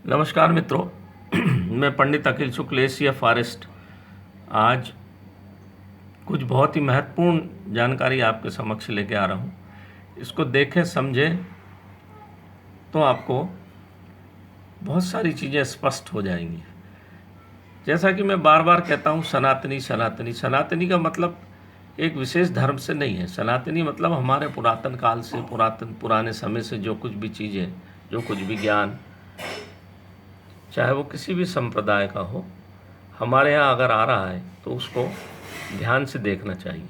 नमस्कार मित्रों। मैं पंडित अखिल शुक्ल, एशिया फॉरेस्ट। आज कुछ बहुत ही महत्वपूर्ण जानकारी आपके समक्ष लेके आ रहा हूँ। इसको देखें समझें तो आपको बहुत सारी चीज़ें स्पष्ट हो जाएंगी। जैसा कि मैं बार बार कहता हूँ, सनातनी सनातनी सनातनी का मतलब एक विशेष धर्म से नहीं है। सनातनी मतलब हमारे पुरातन काल से, पुराने समय से जो कुछ भी चीज़ें, जो कुछ भी ज्ञान, चाहे वो किसी भी संप्रदाय का हो, हमारे यहाँ अगर आ रहा है तो उसको ध्यान से देखना चाहिए।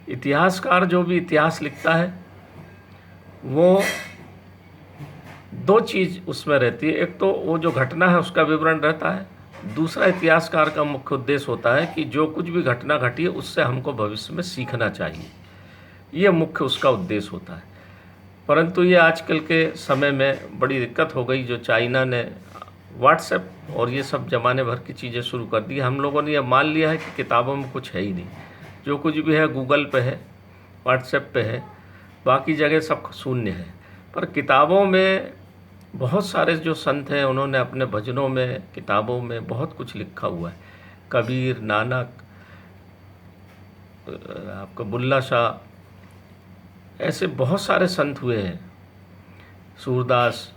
इतिहासकार जो भी इतिहास लिखता है वो दो चीज़ उसमें रहती है। एक तो वो जो घटना है उसका विवरण रहता है, दूसरा इतिहासकार का मुख्य उद्देश्य होता है कि जो कुछ भी घटना घटी है उससे हमको भविष्य में सीखना चाहिए। ये मुख्य उसका उद्देश्य होता है। परंतु ये आजकल के समय में बड़ी दिक्कत हो गई। जो चाइना ने व्हाट्सएप और ये सब ज़माने भर की चीज़ें शुरू कर दी, हम लोगों ने यह मान लिया है कि किताबों में कुछ है ही नहीं। जो कुछ भी है गूगल पे है, व्हाट्सएप पे है, बाकी जगह सब शून्य है। पर किताबों में बहुत सारे जो संत हैं उन्होंने अपने भजनों में, किताबों में बहुत कुछ लिखा हुआ है। कबीर, नानक, आपका बुल्ला शाह, ऐसे बहुत सारे संत हुए हैं, सूरदास,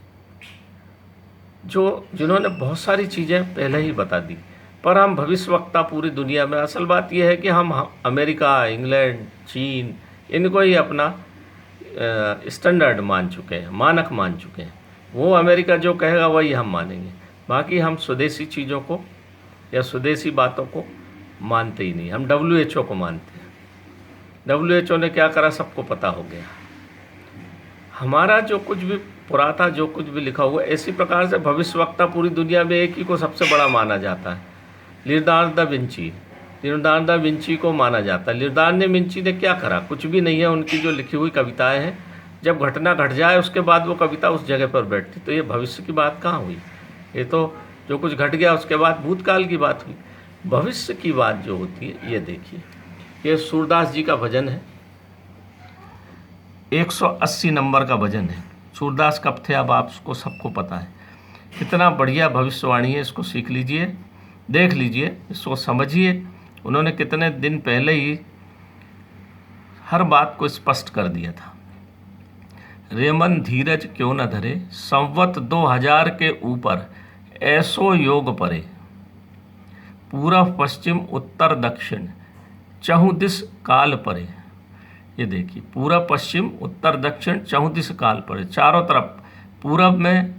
जिन्होंने बहुत सारी चीज़ें पहले ही बता दी। पर हम भविष्यवक्ता पूरी दुनिया में, असल बात यह है कि हम अमेरिका, इंग्लैंड, चीन, इनको ही अपना स्टैंडर्ड मान चुके हैं, मानक मान चुके हैं। वो अमेरिका जो कहेगा वही हम मानेंगे। बाकी हम स्वदेशी चीज़ों को या स्वदेशी बातों को मानते ही नहीं। हम WHO को मानते हैं। WHO ने क्या करा सबको पता हो गया। हमारा जो कुछ भी पुराता, जो कुछ भी लिखा हुआ, इसी प्रकार से भविष्यवक्ता पूरी दुनिया में एक ही को सबसे बड़ा माना जाता है, Leonardo da Vinci. Leonardo da Vinci को माना जाता है। लियोनार्डो विंची ने क्या करा? कुछ भी नहीं है। उनकी जो लिखी हुई कविताएं हैं, जब घटना घट जाए उसके बाद वो कविता उस जगह पर बैठती। तो ये भविष्य की बात कहाँ हुई? ये तो जो कुछ घट गया उसके बाद भूतकाल की बात हुई। भविष्य की बात जो होती है, ये देखिए, ये सूरदास जी का भजन है, 180 नंबर का भजन है। सूरदास कब थे अब आपको सबको पता है। कितना बढ़िया भविष्यवाणी है, इसको सीख लीजिए, देख लीजिए, इसको समझिए। उन्होंने कितने दिन पहले ही हर बात को स्पष्ट कर दिया था। रेमन धीरज क्यों न धरे, संवत 2000 के ऊपर ऐसो योग परे, पूरब पश्चिम उत्तर दक्षिण चहुँ दिस काल परे। ये देखिए, पूरब पश्चिम उत्तर दक्षिण चहुँ दिस काल परे, चारों तरफ। पूरब में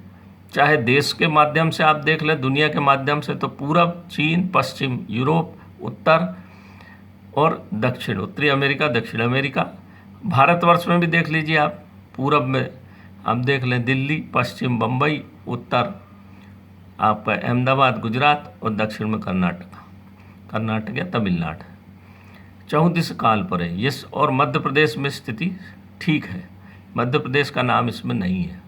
चाहे देश के माध्यम से आप देख लें, दुनिया के माध्यम से, तो पूरब चीन, पश्चिम यूरोप, उत्तर और दक्षिण, उत्तरी अमेरिका, दक्षिण अमेरिका। भारतवर्ष में भी देख लीजिए आप, पूरब में आप देख लें दिल्ली, पश्चिम बम्बई, उत्तर आपका अहमदाबाद गुजरात, और दक्षिण में कर्नाटक या तमिलनाडु। चहुँ दिस काल पर है। यस, और मध्य प्रदेश में स्थिति ठीक है, मध्य प्रदेश का नाम इसमें नहीं है।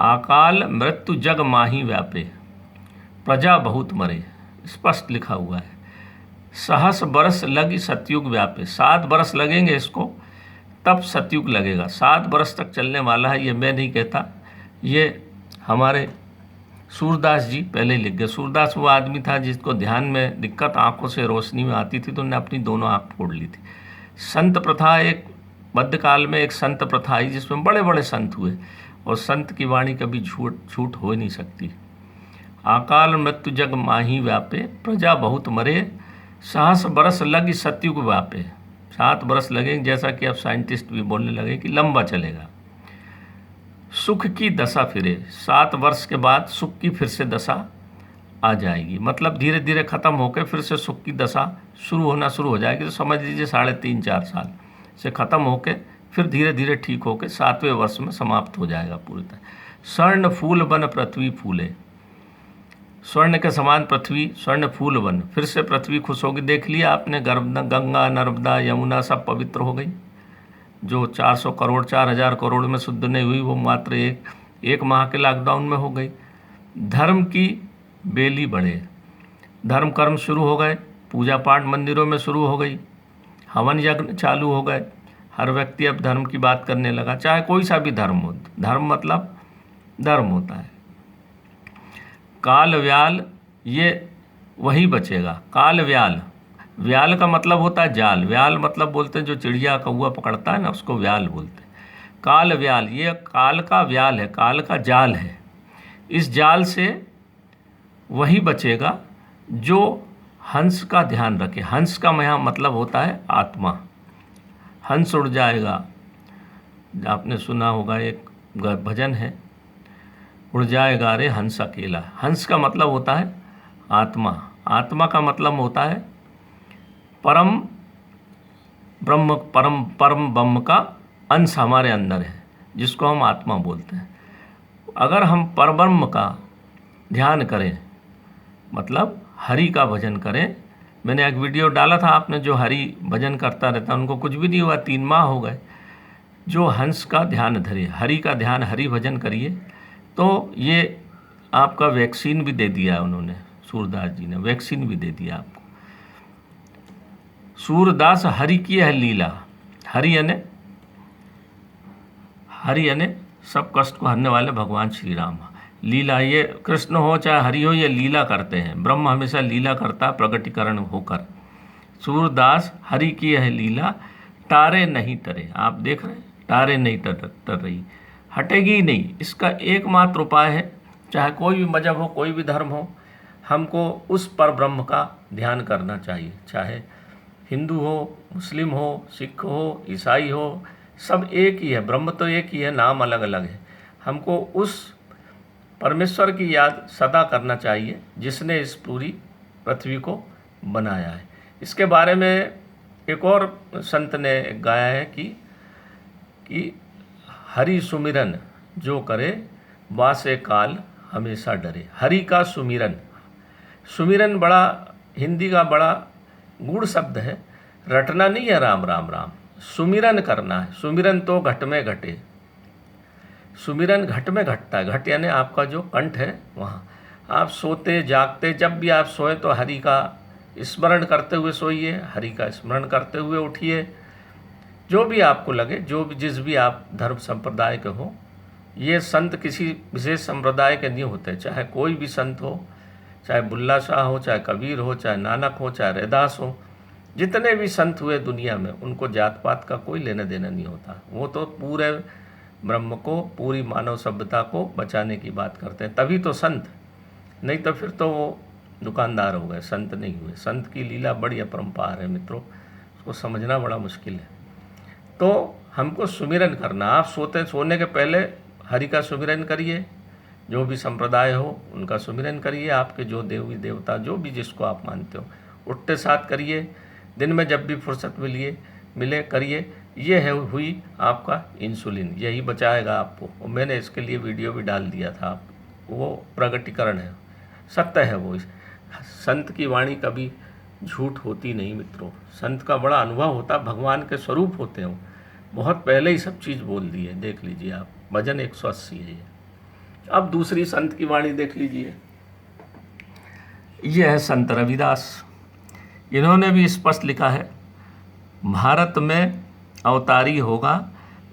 अकाल मृत्यु जग माही व्यापे, प्रजा बहुत मरे, स्पष्ट लिखा हुआ है। सहस बरस लगी सतयुग व्यापे, 7 बरस लगेंगे इसको, तब सतयुग लगेगा। 7 बरस तक चलने वाला है, ये मैं नहीं कहता, ये हमारे सूरदास जी पहले ही लिख गए। सूरदास वो आदमी था जिसको ध्यान में दिक्कत, आंखों से रोशनी में आती थी, तो उन्होंने अपनी दोनों आंख फोड़ ली थी। संत प्रथा, एक मध्यकाल में एक संत प्रथा आई जिसमें बड़े बड़े संत हुए, और संत की वाणी कभी झूठ हो ही नहीं सकती। अकाल मृत्यु जग माही व्यापे, प्रजा बहुत मरे, सहस बरस लगी सतयुग व्यापे। 7 बरस लगेंगे, जैसा कि अब साइंटिस्ट भी बोलने लगे कि लंबा चलेगा। सुख की दशा फिरे, 7 वर्ष के बाद सुख की फिर से दशा आ जाएगी। मतलब धीरे धीरे ख़त्म होकर फिर से सुख की दशा शुरू हो जाएगी। तो समझ लीजिए 3.5-4 साल से ख़त्म होकर फिर धीरे धीरे ठीक होकर 7वें वर्ष में समाप्त हो जाएगा पूरी तरह। स्वर्ण फूल बन पृथ्वी फूले, स्वर्ण के समान पृथ्वी, स्वर्ण फूल बन, फिर से पृथ्वी खुश होगी। देख लिया आपने, गंगा, नर्मदा, यमुना सब पवित्र हो गई। जो 400 करोड़, 4000 करोड़ में शुद्ध नहीं हुई, वो मात्र एक माह के लॉकडाउन में हो गई। धर्म की बेली बढ़े, धर्म कर्म शुरू हो गए, पूजा पाठ मंदिरों में शुरू हो गई, हवन यज्ञ चालू हो गए। हर व्यक्ति अब धर्म की बात करने लगा, चाहे कोई सा भी धर्म हो। धर्म मतलब धर्म होता है, काल व्याल ये वही बचेगा। काल व्याल, व्याल का मतलब होता है जाल, व्याल मतलब बोलते हैं जो चिड़िया कौवा पकड़ता है ना, उसको व्याल बोलते हैं। काल व्याल, ये काल का व्याल है, काल का जाल है। इस जाल से वही बचेगा जो हंस का ध्यान रखे। हंस का यहाँ मतलब होता है आत्मा। हंस उड़ जाएगा, आपने सुना होगा एक भजन है, उड़ जाएगा रे हंस अकेला। हंस का मतलब होता है आत्मा। आत्मा का मतलब होता है परम ब्रह्म, परम ब्रह्म का अंश हमारे अंदर है, जिसको हम आत्मा बोलते हैं। अगर हम परब्रह्म का ध्यान करें, मतलब हरि का भजन करें। मैंने एक वीडियो डाला था, आपने जो हरि भजन करता रहता उनको कुछ भी नहीं हुआ, 3 माह हो गए। जो हंस का ध्यान धरे, हरि का ध्यान, हरि भजन करिए, तो ये आपका वैक्सीन भी दे दिया उन्होंने, सूरदास जी ने वैक्सीन भी दे दिया आपको। सूरदास हरि की है लीला। हरि यानी सब कष्ट को हरने वाले भगवान श्री राम। लीला, ये कृष्ण हो चाहे हरि हो, ये लीला करते हैं। ब्रह्म हमेशा लीला करता है प्रगटीकरण होकर। सूरदास हरि की है लीला, तारे नहीं टरे। आप देख रहे हैं, तारे नहीं टर रही, हटेगी ही नहीं। इसका एकमात्र उपाय है, चाहे कोई भी मजहब हो, कोई भी धर्म हो, हमको उस पर ब्रह्म का ध्यान करना चाहिए। चाहे हिंदू हो, मुस्लिम हो, सिख हो, ईसाई हो, सब एक ही है। ब्रह्म तो एक ही है, नाम अलग अलग है। हमको उस परमेश्वर की याद सदा करना चाहिए जिसने इस पूरी पृथ्वी को बनाया है। इसके बारे में एक और संत ने गाया है कि हरि सुमिरन जो करे वासे काल हमेशा डरे। हरि का सुमिरन, सुमिरन बड़ा हिंदी का बड़ा गूढ़ शब्द है। रटना नहीं है राम राम राम, सुमिरन करना है। सुमिरन तो घट में घटे, सुमिरन घट में घटता है। घट यानी आपका जो कंठ है वहाँ। आप सोते जागते, जब भी आप सोए तो हरि का स्मरण करते हुए सोइए, हरि का स्मरण करते हुए उठिए। जो भी आपको लगे, जो भी जिस भी आप धर्म संप्रदाय के हो, ये संत किसी विशेष संप्रदाय के नहीं होते। चाहे कोई भी संत हो, चाहे बुल्ला शाह हो, चाहे कबीर हो, चाहे नानक हो, चाहे रैदास हो, जितने भी संत हुए दुनिया में, उनको जात पात का कोई लेना देना नहीं होता। वो तो पूरे ब्रह्म को, पूरी मानव सभ्यता को बचाने की बात करते हैं, तभी तो संत। नहीं तो फिर तो वो दुकानदार हो गए, संत नहीं हुए। संत की लीला बड़ी अपरंपार है मित्रों, उसको समझना बड़ा मुश्किल है। तो हमको सुमिरन करना। आप सोने के पहले हरि का सुमिरन करिए, जो भी संप्रदाय हो उनका सुमिरन करिए। आपके जो देवी देवता, जो भी जिसको आप मानते हो, उठते साथ करिए। दिन में जब भी फुर्सत मिले करिए। ये है हुई आपका इंसुलिन, यही बचाएगा आपको। और मैंने इसके लिए वीडियो भी डाल दिया था, वो प्रगटीकरण है, सत्य है वो। संत की वाणी कभी झूठ होती नहीं मित्रों। संत का बड़ा अनुभव होता, भगवान के स्वरूप होते हैं। बहुत पहले ही सब चीज़ बोल दी है। देख लीजिए आप, भजन 180 है ये। अब दूसरी संत की वाणी देख लीजिए, ये है संत रविदास। इन्होंने भी स्पष्ट लिखा है, भारत में अवतारी होगा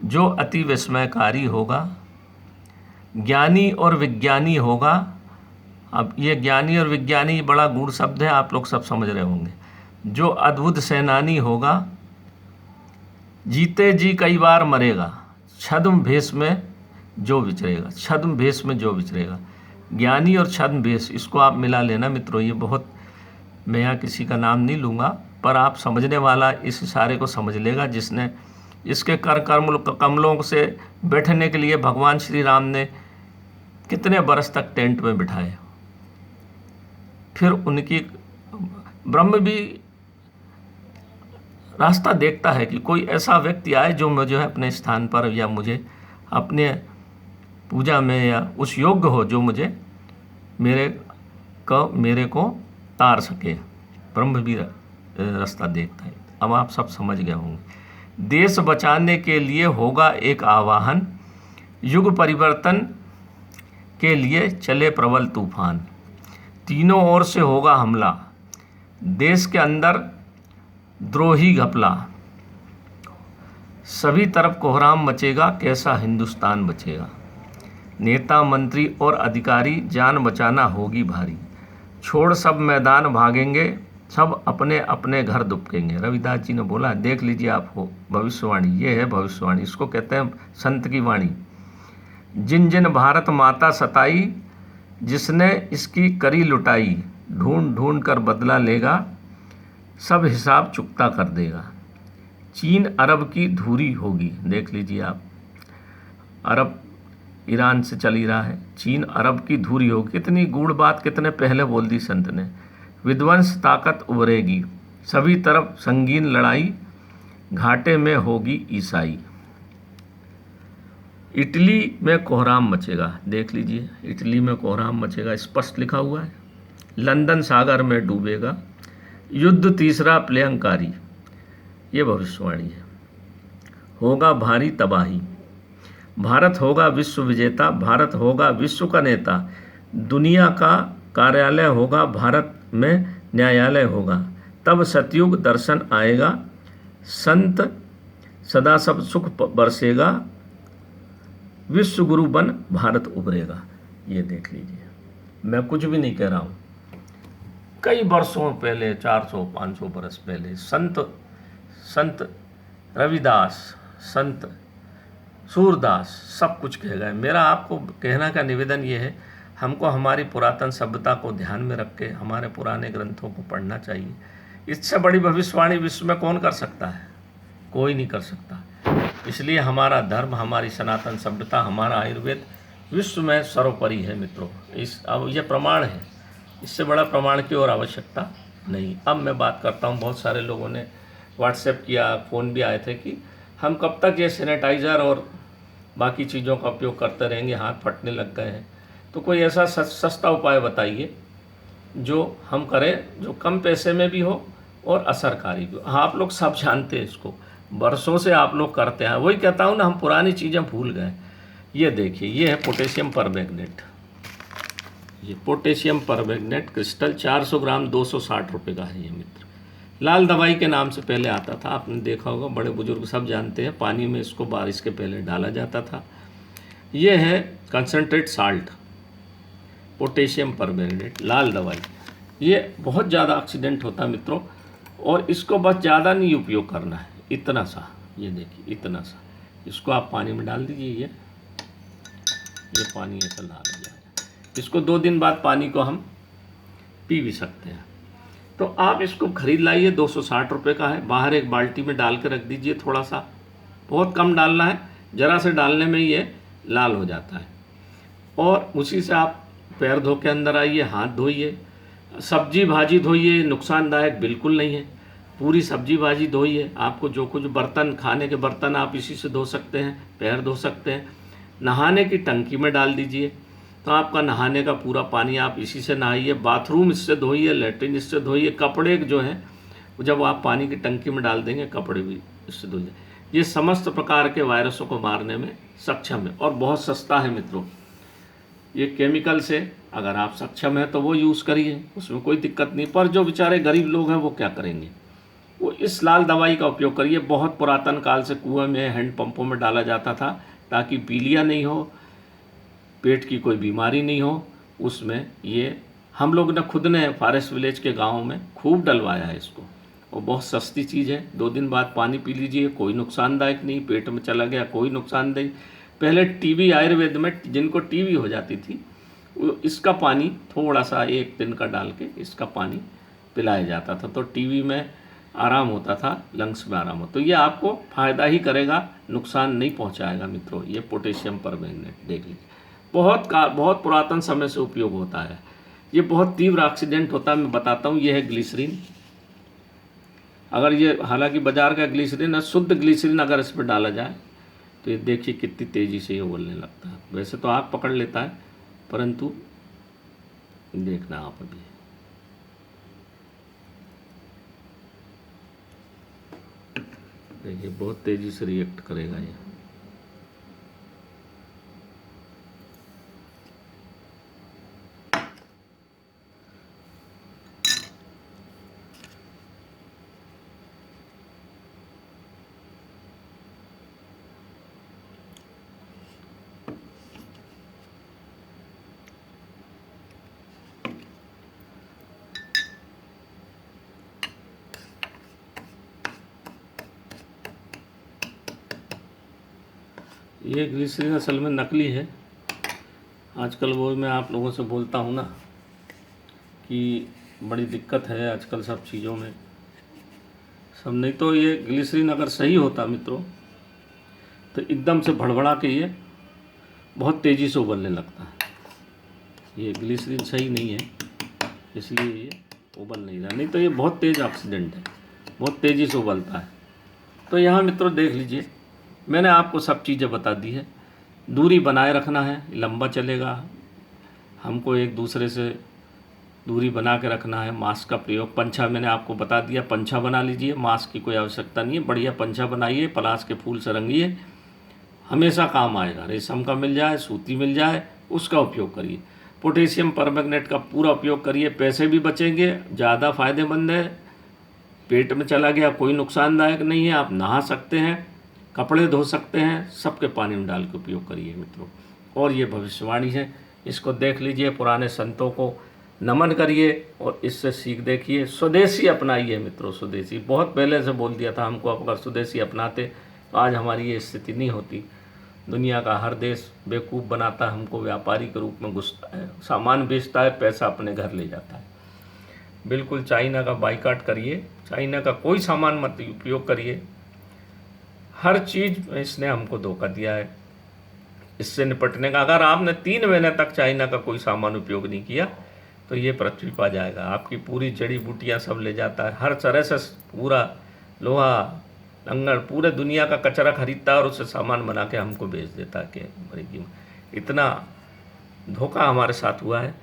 जो अति विस्मयकारी होगा, ज्ञानी और विज्ञानी होगा। अब ये ज्ञानी और विज्ञानी बड़ा गूढ़ शब्द है, आप लोग सब समझ रहे होंगे। जो अद्भुत सेनानी होगा, जीते जी कई बार मरेगा, छद्म भेष में जो विचरेगा। छद्म भेष में जो विचरेगा, ज्ञानी और छद्म भेष, इसको आप मिला लेना मित्रों। ये बहुत, मैं यहाँ किसी का नाम नहीं लूँगा, पर आप समझने वाला इस इशारे को समझ लेगा, जिसने इसके कर कमलों से बैठने के लिए भगवान श्री राम ने कितने बरस तक टेंट में बिठाए। फिर उनकी ब्रह्म भी रास्ता देखता है कि कोई ऐसा व्यक्ति आए जो मुझे अपने स्थान पर, या मुझे अपने पूजा में, या उस योग्य हो जो मुझे मेरे को तार सके। ब्रह्म भी रास्ता देखता है। अब आप सब समझ गए होंगे। देश बचाने के लिए होगा एक आवाहन, युग परिवर्तन के लिए चले प्रबल तूफान। तीनों ओर से होगा हमला, देश के अंदर द्रोही घपला, सभी तरफ कोहराम मचेगा, कैसा हिंदुस्तान बचेगा। नेता मंत्री और अधिकारी जान बचाना होगी भारी। छोड़ सब मैदान भागेंगे, सब अपने अपने घर दुबकेंगे। रविदास जी ने बोला। देख लीजिए आप हो भविष्यवाणी, ये है भविष्यवाणी, इसको कहते हैं संत की वाणी। जिन जिन भारत माता सताई, जिसने इसकी करी लुटाई, ढूंढ ढूंढ कर बदला लेगा, सब हिसाब चुकता कर देगा। चीन अरब की धूरी होगी। देख लीजिए आप, अरब ईरान से चल ही रहा है, चीन अरब की धूरी होगी। कितनी गूढ़ बात कितने पहले बोल दी संत ने। विध्वंस ताकत उभरेगी, सभी तरफ संगीन लड़ाई, घाटे में होगी ईसाई। इटली में कोहराम मचेगा। देख लीजिए, इटली में कोहराम मचेगा, स्पष्ट लिखा हुआ है। लंदन सागर में डूबेगा, युद्ध तीसरा प्रलयंकारी। ये भविष्यवाणी है। होगा भारी तबाही, भारत होगा विश्व विजेता, भारत होगा विश्व का नेता, दुनिया का कार्यालय होगा, भारत में न्यायालय होगा। तब सतयुग दर्शन आएगा, संत सदा सब सुख बरसेगा, विश्व गुरु बन भारत उभरेगा। ये देख लीजिए, मैं कुछ भी नहीं कह रहा हूँ। कई वर्षों पहले, 400-500 बरस पहले संत रविदास, संत सूरदास सब कुछ कह गए। मेरा आपको कहना का निवेदन ये है, हमको हमारी पुरातन सभ्यता को ध्यान में रख के हमारे पुराने ग्रंथों को पढ़ना चाहिए। इससे बड़ी भविष्यवाणी विश्व में कौन कर सकता है? कोई नहीं कर सकता। इसलिए हमारा धर्म, हमारी सनातन सभ्यता, हमारा आयुर्वेद विश्व में सर्वोपरि है मित्रों। अब यह प्रमाण है, इससे बड़ा प्रमाण की और आवश्यकता नहीं। अब मैं बात करता हूँ, बहुत सारे लोगों ने व्हाट्सएप किया, फ़ोन भी आए थे कि हम कब तक ये सैनिटाइज़र और बाकी चीज़ों का उपयोग करते रहेंगे, हाथ फटने लग गए हैं। तो कोई ऐसा सस्ता उपाय बताइए जो हम करें, जो कम पैसे में भी हो और असरकारी भी हो। हाँ, आप लोग सब जानते हैं इसको, बरसों से आप लोग करते हैं। वही कहता हूँ ना, हम पुरानी चीज़ें भूल गए। ये देखिए, ये है पोटेशियम परमैंगनेट। ये पोटेशियम परमैंगनेट क्रिस्टल 400 ग्राम 260 रुपये का है ये मित्र। लाल दवाई के नाम से पहले आता था, आपने देखा होगा, बड़े बुजुर्ग सब जानते हैं। पानी में इसको बारिश के पहले डाला जाता था। ये है कंसनट्रेट साल्ट, पोटेशियम परमैंगनेट, लाल दवाई। ये बहुत ज़्यादा ऑक्सीडेंट होता है मित्रों, और इसको बस ज़्यादा नहीं उपयोग करना है, इतना सा, ये देखिए इतना सा, इसको आप पानी में डाल दीजिए। ये पानी ऐसा डाल दिया, इसको 2 दिन बाद पानी को हम पी भी सकते हैं। तो आप इसको खरीद लाइए, 260 रुपये का है। बाहर एक बाल्टी में डाल के रख दीजिए, थोड़ा सा, बहुत कम डालना है, ज़रा से डालने में ये लाल हो जाता है। और उसी से आप पैर धो के अंदर आइए, हाथ धोइए, सब्जी भाजी धोइए, नुकसानदायक बिल्कुल नहीं है। पूरी सब्जी भाजी धोइए, आपको जो कुछ बर्तन, खाने के बर्तन आप इसी से धो सकते हैं, पैर धो सकते हैं। नहाने की टंकी में डाल दीजिए, तो आपका नहाने का पूरा पानी आप इसी से नहाइए। बाथरूम इससे धोइए, लेटरिन इससे धोइए, कपड़े जो हैं जब आप पानी की टंकी में डाल देंगे, कपड़े भी इससे धोइए। ये समस्त प्रकार के वायरसों को मारने में सक्षम है और बहुत सस्ता है मित्रों। ये केमिकल से अगर आप सक्षम हैं तो वो यूज़ करिए, उसमें कोई दिक्कत नहीं। पर जो बेचारे गरीब लोग हैं वो क्या करेंगे, वो इस लाल दवाई का उपयोग करिए। बहुत पुरातन काल से कुएं में, हैंड पंपों में डाला जाता था ताकि पीलिया नहीं हो, पेट की कोई बीमारी नहीं हो। उसमें ये हम लोग ने खुद ने फॉरेस्ट विलेज के गाँव में खूब डलवाया है इसको, और बहुत सस्ती चीज़ है। 2 दिन बाद पानी पी लीजिए, कोई नुकसानदायक नहीं, पेट में चला गया कोई नुकसानदायक। पहले टीबी, आयुर्वेद में जिनको टीबी हो जाती थी, वो इसका पानी थोड़ा सा 1 दिन का डाल के इसका पानी पिलाया जाता था, तो टीबी में आराम होता था, लंग्स में आराम होता। तो ये आपको फ़ायदा ही करेगा, नुकसान नहीं पहुंचाएगा मित्रों। ये पोटेशियम परमैंगनेट देख लीजिए, बहुत पुरातन समय से उपयोग होता है। ये बहुत तीव्र ऑक्सीडेंट होता है, मैं बताता हूँ। ये है ग्लिसरीन। अगर ये, हालांकि बाजार का ग्लिसरीन है, शुद्ध ग्लिसरीन अगर इस पर डाला जाए तो ये देखिए कितनी तेज़ी से ये उबलने लगता है। वैसे तो आग पकड़ लेता है, परंतु देखना आप अभी, देखिए बहुत तेज़ी से रिएक्ट करेगा ये। ये ग्लिसरीन असल में नकली है। आजकल वो मैं आप लोगों से बोलता हूँ ना कि बड़ी दिक्कत है आजकल सब चीज़ों में सब। नहीं तो ये ग्लिसरीन अगर सही होता मित्रों तो एकदम से भड़बड़ा के ये बहुत तेज़ी से उबलने लगता है। ये ग्लिसरीन सही नहीं है इसलिए ये उबल नहीं रहा, नहीं तो ये बहुत तेज़ ऑक्सीडेंट है, बहुत तेज़ी से उबलता है। तो यहाँ मित्रों देख लीजिए, मैंने आपको सब चीज़ें बता दी है। दूरी बनाए रखना है, लंबा चलेगा, हमको एक दूसरे से दूरी बना के रखना है। मास्क का प्रयोग, पंछा मैंने आपको बता दिया, पंछा बना लीजिए, मास्क की कोई आवश्यकता नहीं है। बढ़िया पंछा बनाइए, पलाश के फूल से रंगिए, हमेशा काम आएगा। रेशम का मिल जाए, सूती मिल जाए, उसका उपयोग करिए। पोटेशियम परमैंगनेट का पूरा उपयोग करिए, पैसे भी बचेंगे, ज़्यादा फायदेमंद है। पेट में चला गया कोई नुकसानदायक नहीं है। आप नहा सकते हैं, कपड़े धो सकते हैं, सबके पानी में डाल के उपयोग करिए मित्रों। और ये भविष्यवाणी है, इसको देख लीजिए, पुराने संतों को नमन करिए और इससे सीख देखिए। स्वदेशी अपनाइए मित्रों, स्वदेशी। बहुत पहले से बोल दिया था हमको, अगर स्वदेशी अपनाते तो आज हमारी ये स्थिति नहीं होती। दुनिया का हर देश बेवकूफ़ बनाता है हमको, व्यापारी के रूप में घुसता है, सामान बेचता है, पैसा अपने घर ले जाता है। बिल्कुल चाइना का बाइकाट करिए, चाइना का कोई सामान मत उपयोग करिए। हर चीज़ में इसने हमको धोखा दिया है। इससे निपटने का, अगर आपने 3 महीने तक चाइना का कोई सामान उपयोग नहीं किया तो ये पृथ्वी पर जाएगा, आपकी पूरी जड़ी बूटियाँ सब ले जाता है। हर तरह से पूरा लोहा लंगड़ पूरे दुनिया का कचरा खरीदता है और उससे सामान बना के हमको बेच देता है कि इतना धोखा हमारे साथ हुआ है।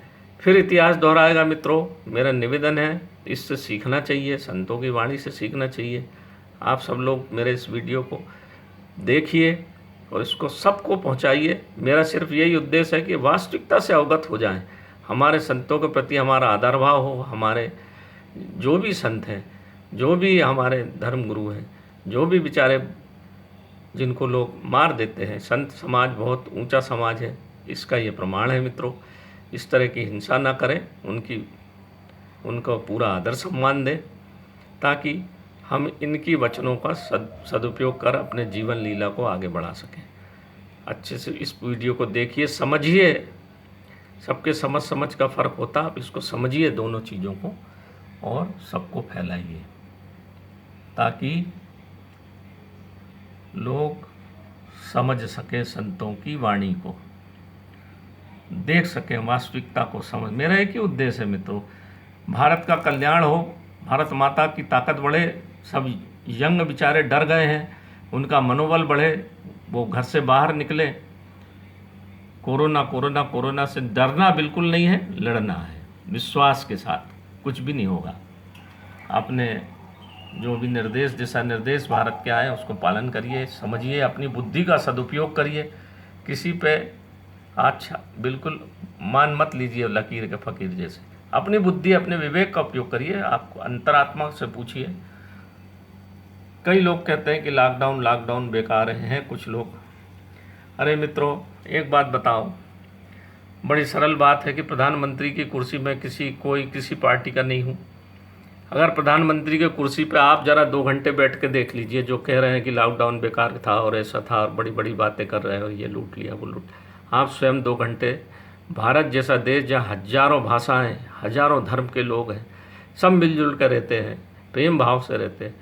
फिर इतिहास दोहराएगा मित्रों। मेरा निवेदन है, इससे सीखना चाहिए, संतों की वाणी से सीखना चाहिए। आप सब लोग मेरे इस वीडियो को देखिए और इसको सबको पहुंचाइए। मेरा सिर्फ यही उद्देश्य है कि वास्तविकता से अवगत हो जाएं, हमारे संतों के प्रति हमारा आदर भाव हो। हमारे जो भी संत हैं, जो भी हमारे धर्म गुरु हैं, जो भी बेचारे जिनको लोग मार देते हैं, संत समाज बहुत ऊंचा समाज है, इसका ये प्रमाण है मित्रों। इस तरह की हिंसा ना करें, उनको पूरा आदर सम्मान दें, ताकि हम इनकी वचनों का सदुपयोग कर अपने जीवन लीला को आगे बढ़ा सकें। अच्छे से इस वीडियो को देखिए, समझिए। सबके समझ का फ़र्क होता है, आप इसको समझिए दोनों चीज़ों को और सबको फैलाइए, ताकि लोग समझ सकें, संतों की वाणी को देख सकें, वास्तविकता को समझ। मेरा एक ही उद्देश्य है मित्रों, भारत का कल्याण हो, भारत माता की ताकत बढ़े। सब यंग बेचारे डर गए हैं, उनका मनोबल बढ़े, वो घर से बाहर निकले। कोरोना से डरना बिल्कुल नहीं है, लड़ना है विश्वास के साथ, कुछ भी नहीं होगा। आपने जो भी निर्देश, दिशा निर्देश भारत के आए उसको पालन करिए, समझिए, अपनी बुद्धि का सदुपयोग करिए। किसी पे अच्छा बिल्कुल मान मत लीजिए लकीर के फकीर जैसे। अपनी बुद्धि, अपने विवेक का उपयोग करिए। आपको अंतरात्मा से पूछिए। कई लोग कहते हैं कि लॉकडाउन बेकार हैं कुछ लोग। अरे मित्रों, एक बात बताओ, बड़ी सरल बात है कि प्रधानमंत्री की कुर्सी में किसी पार्टी का नहीं हूँ। अगर प्रधानमंत्री के कुर्सी पे आप ज़रा 2 घंटे बैठ के देख लीजिए, जो कह रहे हैं कि लॉकडाउन बेकार था और ऐसा था और बड़ी बड़ी बातें कर रहे हो, ये लूट लिया वो लूट, आप स्वयं 2 घंटे, भारत जैसा देश जहाँ हजारों भाषाएं, हजारों धर्म के लोग हैं, सब मिलजुल कर रहते हैं, प्रेम भाव से रहते हैं,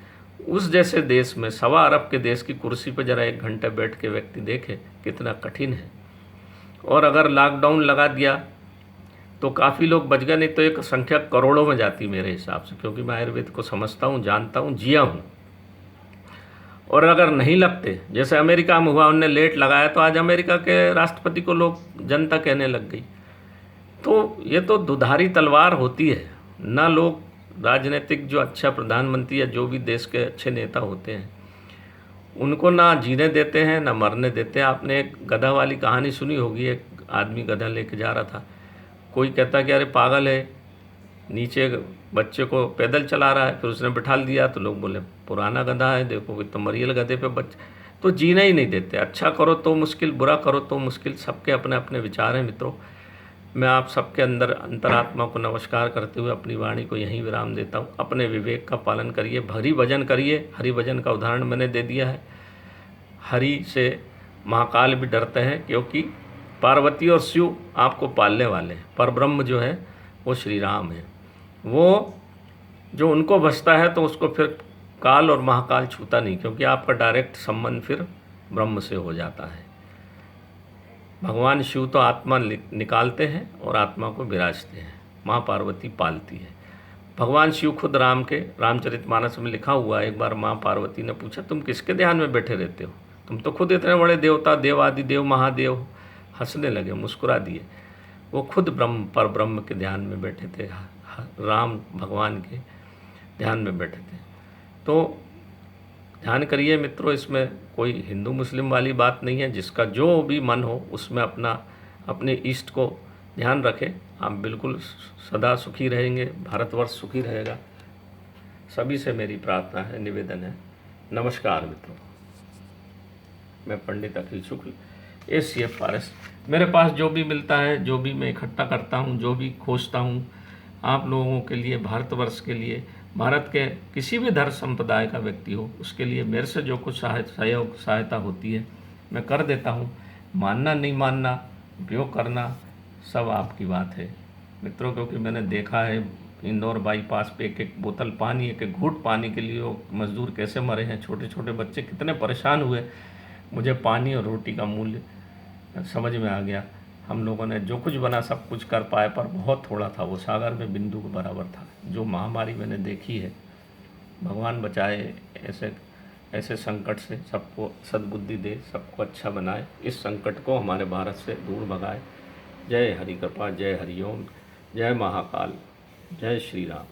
उस जैसे देश में, 1.25 अरब के देश की कुर्सी पर ज़रा 1 घंटे बैठ के व्यक्ति देखे कितना कठिन है। और अगर लॉकडाउन लगा दिया तो काफ़ी लोग बच गए, नहीं तो एक संख्या करोड़ों में जाती मेरे हिसाब से, क्योंकि मैं आयुर्वेद को समझता हूँ, जानता हूँ, जिया हूँ। और अगर नहीं लगते, जैसे अमेरिका में हुआ, उनने लेट लगाया तो आज अमेरिका के राष्ट्रपति को लोग, जनता कहने लग गई। तो ये तो दुधारी तलवार होती है ना। लोग राजनीतिक जो अच्छा प्रधानमंत्री या जो भी देश के अच्छे नेता होते हैं, उनको ना जीने देते हैं ना मरने देते हैं। आपने एक गधा वाली कहानी सुनी होगी, एक आदमी गधा लेके जा रहा था, कोई कहता कि अरे पागल है, नीचे बच्चे को पैदल चला रहा है, फिर उसने बिठा दिया तो लोग बोले पुराना गधा है, देखो तो मरियल गधे पे बच्चे। तो जीना ही नहीं देते। अच्छा करो तो मुश्किल, बुरा करो तो मुश्किल, सबके अपने अपने विचार हैं मित्रों। मैं आप सबके अंदर अंतरात्मा को नमस्कार करते हुए अपनी वाणी को यहीं विराम देता हूँ। अपने विवेक का पालन करिए, हरि भजन करिए। हरि भजन का उदाहरण मैंने दे दिया है। हरि से महाकाल भी डरते हैं, क्योंकि पार्वती और शिव आपको पालने वाले हैं। पर ब्रह्म जो है वो श्री राम है। वो जो उनको बचता है तो उसको फिर काल और महाकाल छूता नहीं, क्योंकि आपका डायरेक्ट संबंध फिर ब्रह्म से हो जाता है। भगवान शिव तो आत्मा निकालते हैं और आत्मा को विराजते हैं, माँ पार्वती पालती है। भगवान शिव खुद राम के रामचरितमानस में लिखा हुआ है, एक बार माँ पार्वती ने पूछा, तुम किसके ध्यान में बैठे रहते हो? तुम तो खुद इतने बड़े देवता, देवादि देव, महादेव हो। हंसने लगे, मुस्कुरा दिए। वो खुद ब्रह्म पर ब्रह्म के ध्यान में बैठे थे, राम भगवान के ध्यान में बैठे थे। तो ध्यान करिए मित्रों, इसमें कोई हिंदू मुस्लिम वाली बात नहीं है। जिसका जो भी मन हो उसमें अपने इष्ट को ध्यान रखें। आप बिल्कुल सदा सुखी रहेंगे, भारतवर्ष सुखी रहेगा। सभी से मेरी प्रार्थना है, निवेदन है। नमस्कार मित्रों, मैं पंडित अखिल शुक्ल, ACF फॉरेस्ट। मेरे पास जो भी मिलता है, जो भी मैं इकट्ठा करता हूँ, जो भी खोजता हूँ, आप लोगों के लिए, भारतवर्ष के लिए, भारत के किसी भी धर्म संप्रदाय का व्यक्ति हो, उसके लिए मेरे से जो कुछ सहायता होती है मैं कर देता हूँ। मानना नहीं मानना, उपयोग करना, सब आपकी बात है मित्रों। क्योंकि मैंने देखा है इंदौर बाईपास पे एक बोतल पानी, एक घूंट पानी के लिए वो मज़दूर कैसे मरे हैं, छोटे छोटे बच्चे कितने परेशान हुए। मुझे पानी और रोटी का मूल्य समझ में आ गया। हम लोगों ने जो कुछ बना सब कुछ कर पाए, पर बहुत थोड़ा था, वो सागर में बिंदु के बराबर था। जो महामारी मैंने देखी है, भगवान बचाए ऐसे संकट से, सबको सद्बुद्धि दे, सबको अच्छा बनाए, इस संकट को हमारे भारत से दूर भगाए। जय हरि कृपा, जय हरिओम, जय महाकाल, जय श्री राम।